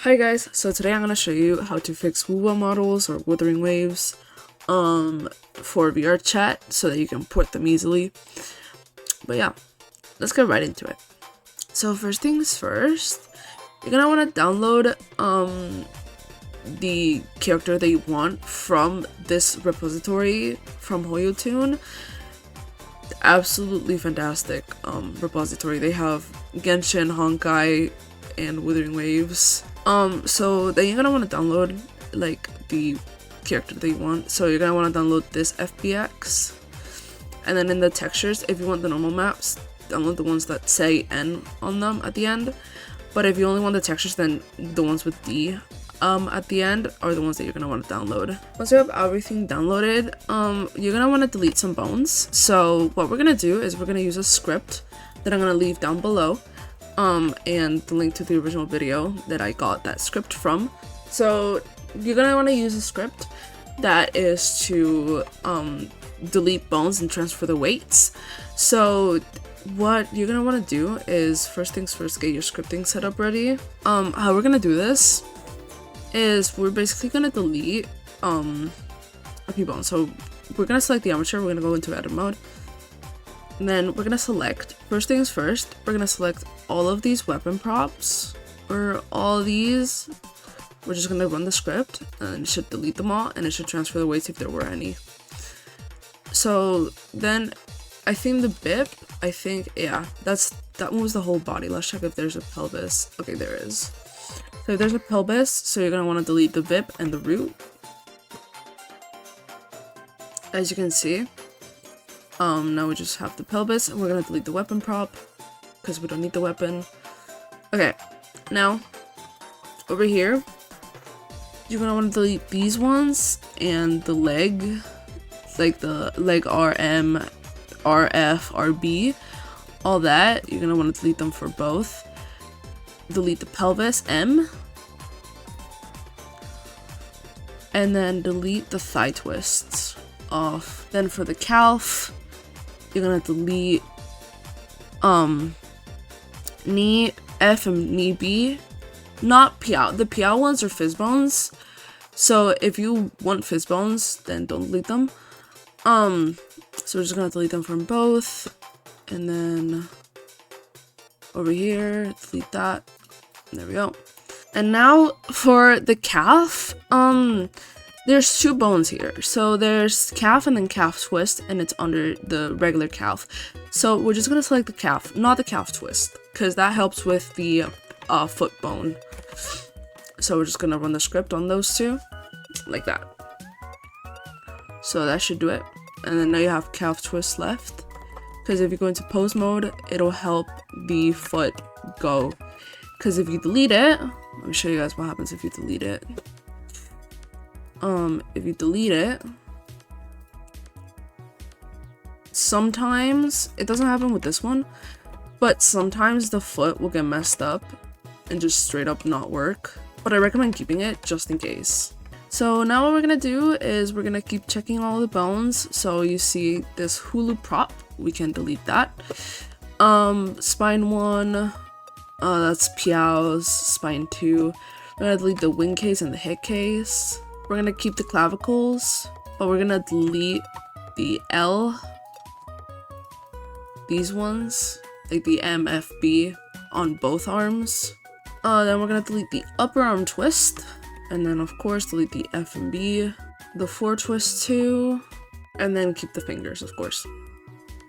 Hi guys, so today I'm going to show you how to fix WuWa models or Wuthering Waves for VRChat so that you can port them easily. But yeah, let's get right into it. So first things first, you're going to want to download the character that you want from this repository from HoYoTune. Absolutely fantastic repository. They have Genshin, Honkai, and Wuthering Waves. So then you're gonna want to download like the character that you want. So you're gonna want to download this FBX, and then in the textures, if you want the normal maps, download the ones that say N on them at the end. But if you only want the textures, then the ones with D at the end are the ones that you're gonna want to download. Once you have everything downloaded, you're gonna want to delete some bones. So what we're gonna do is we're gonna use a script that I'm gonna leave down below. And the link to the original video that I got that script from. So you're gonna want to use a script that is to delete bones and transfer the weights. So what you're gonna want to do is, first things first, get your scripting set up ready. How we're gonna do this is we're basically gonna delete a few bones. So we're gonna select the armature, we're gonna go into edit mode. And then we're gonna select, first things first, we're gonna select all of these weapon props, or all these. We're just gonna run the script, and it should delete them all, and it should transfer the weights if there were any. So then, I think the BIP, yeah, that one was the whole body. Let's check if there's a pelvis. Okay, there is. So there's a pelvis, so you're gonna wanna delete the VIP and the root. As you can see. Now we just have the pelvis, and we're gonna delete the weapon prop because we don't need the weapon. Okay, now over here, you're gonna want to delete these ones and the leg, like the leg RM, RF, RB, all that. You're gonna want to delete them for both. Delete the pelvis, M, and then delete the thigh twists off. Then for the calf, you're gonna delete knee F and knee B, not Piao. The Piao ones are fizz bones, so if you want fizz bones, then don't delete them. So we're just gonna delete them from both, and then over here, delete that. There we go. And now for the calf, there's two bones here. So there's calf and then calf twist, and it's under the regular calf. So we're just gonna select the calf, not the calf twist, because that helps with the foot bone. So we're just gonna run the script on those two, like that. So that should do it. And then now you have calf twist left, because if you go into pose mode, it'll help the foot go. Because if you delete it, let me show you guys what happens if you delete it. If you delete it, sometimes, it doesn't happen with this one, but sometimes the foot will get messed up and just straight up not work. But I recommend keeping it just in case. So now what we're gonna do is we're gonna keep checking all the bones. So you see this Hulu prop, we can delete that. Spine 1, that's Piao's. Spine 2, we're gonna delete the wing case and the hip case. We're gonna keep the clavicles, but we're gonna delete the L, these ones, like the MFB on both arms. Then we're gonna delete the upper arm twist, and then of course delete the F and B, the 4 twist too, and then keep the fingers, of course.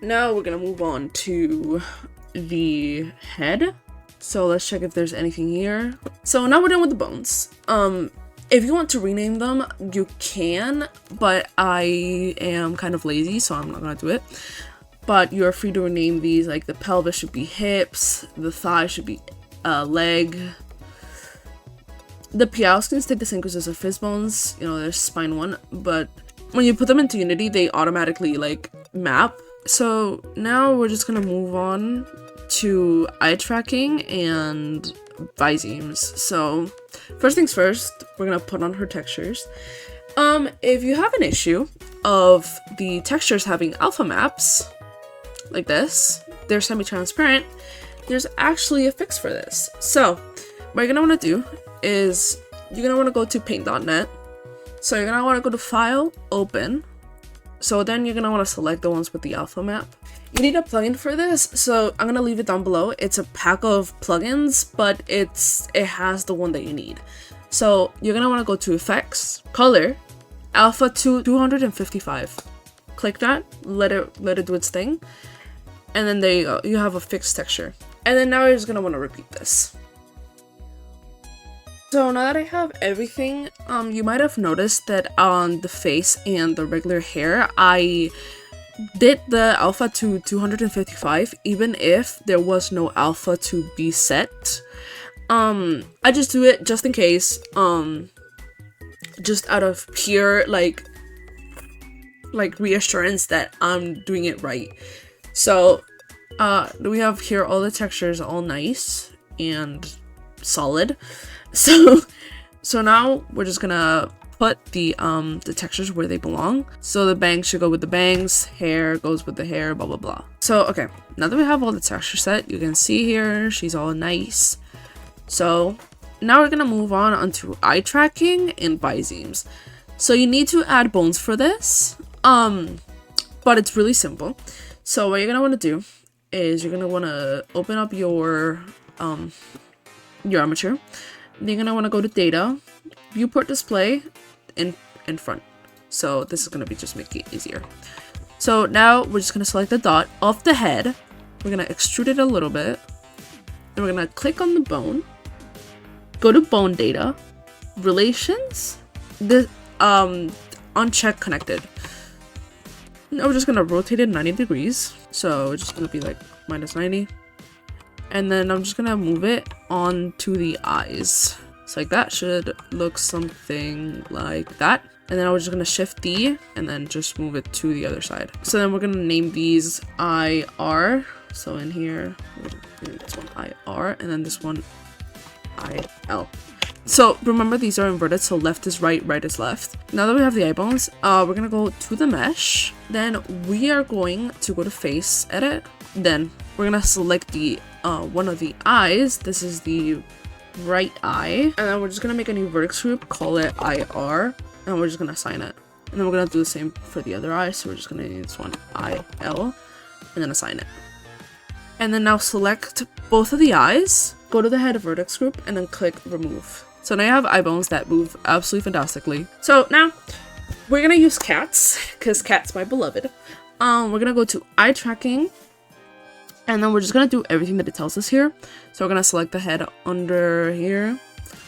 Now we're gonna move on to the head. So let's check if there's anything here. So now we're done with the bones. If you want to rename them, you can, but I am kind of lazy, so I'm not gonna do it. But you're free to rename these, like the pelvis should be hips, the thigh should be leg. The Piaos can stay the same because those are fizz bones, you know, there's spine 1, but when you put them into Unity, they automatically like map. So now we're just gonna move on to eye tracking and visemes. So first things first, we're gonna put on her textures. If you have an issue of the textures having alpha maps like this, they're semi-transparent, there's actually a fix for this. So what you're gonna want to do is you're gonna want to go to paint.net. So you're gonna want to go to File, Open. So then you're gonna want to select the ones with the alpha map. You need a plugin for this, so I'm gonna leave it down below. It's a pack of plugins, but it has the one that you need. So you're gonna want to go to Effects, Color, Alpha 255. Click that, let it do its thing, and then there you go. You have a fixed texture. And then now you're just gonna want to repeat this. So now that I have everything, you might have noticed that on the face and the regular hair, I did the alpha to 255 even if there was no alpha to be set. I just do it just in case, just out of pure like reassurance that I'm doing it right. So we have here all the textures all nice and solid. So now we're just gonna put the textures where they belong. So the bangs should go with the bangs, hair goes with the hair, blah blah blah. So okay, now that we have all the texture set, you can see here she's all nice. So now we're gonna move on onto eye tracking and visemes. So you need to add bones for this, but it's really simple. So what you're gonna want to do is you're gonna want to open up your armature. Then you're gonna want to go to Data, Viewport Display, in front. So this is gonna be just make it easier. So now we're just gonna select the dot off the head. We're gonna extrude it a little bit. Then we're gonna click on the bone. Go to Bone Data, Relations, the uncheck Connected. Now we're just gonna rotate it 90 degrees. So it's just gonna be like -90. And then I'm just gonna move it onto the eyes. So like that should look something like that. And then I was just gonna Shift D and then just move it to the other side. So then we're gonna name these IR. So in here, this one IR, and then this one IL. So remember, these are inverted, so left is right, right is left. Now that we have the eye bones, we're gonna go to the mesh. Then we are going to go to Face Edit. Then we're gonna select the one of the eyes. This is the right eye, and then we're just gonna make a new vertex group, call it IR, and we're just gonna assign it. And then we're gonna do the same for the other eye, so we're just gonna name this one IL, and then assign it. And then now select both of the eyes, go to the head vertex group, and then click remove. So now you have eye bones that move absolutely fantastically. So now we're gonna use cats, because cat's my beloved. We're gonna go to eye tracking, and then we're just gonna do everything that it tells us here. So we're gonna select the head under here,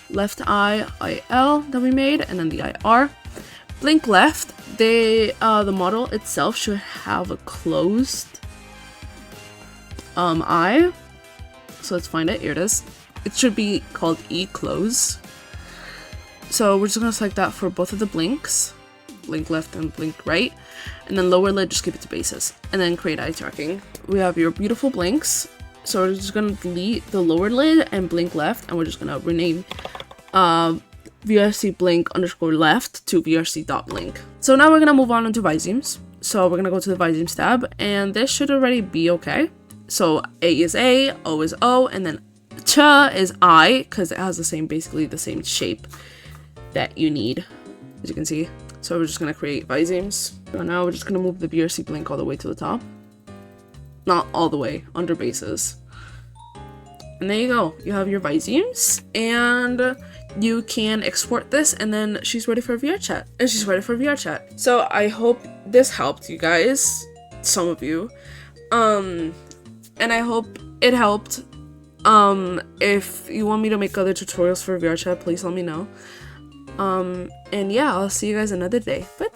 left eye IL that we made, and then the IR. Blink left. The model itself should have a closed eye. So let's find it. Here it is. It should be called E close. So we're just gonna select that for both of the blinks, blink left and blink right, and then lower lid, just keep it to bases, and then create eye tracking. We have your beautiful blinks. So we're just gonna delete the lower lid and blink left, and we're just gonna rename VRC blink underscore left to VRC.blink. So now we're gonna move on into visemes. So we're gonna go to the visemes tab, and this should already be okay. So A is A, O is O, and then Ch is I, because it has basically the same shape that you need, as you can see. So we're just gonna create visemes. So now we're just gonna move the VRC blink all the way to the top. Not all the way, under bases. And there you go. You have your visemes, and you can export this, and then she's ready for VRChat. And she's ready for VRChat. So I hope this helped you guys, some of you. And I hope it helped. If you want me to make other tutorials for VRChat, please let me know. And yeah, I'll see you guys another day. Bye.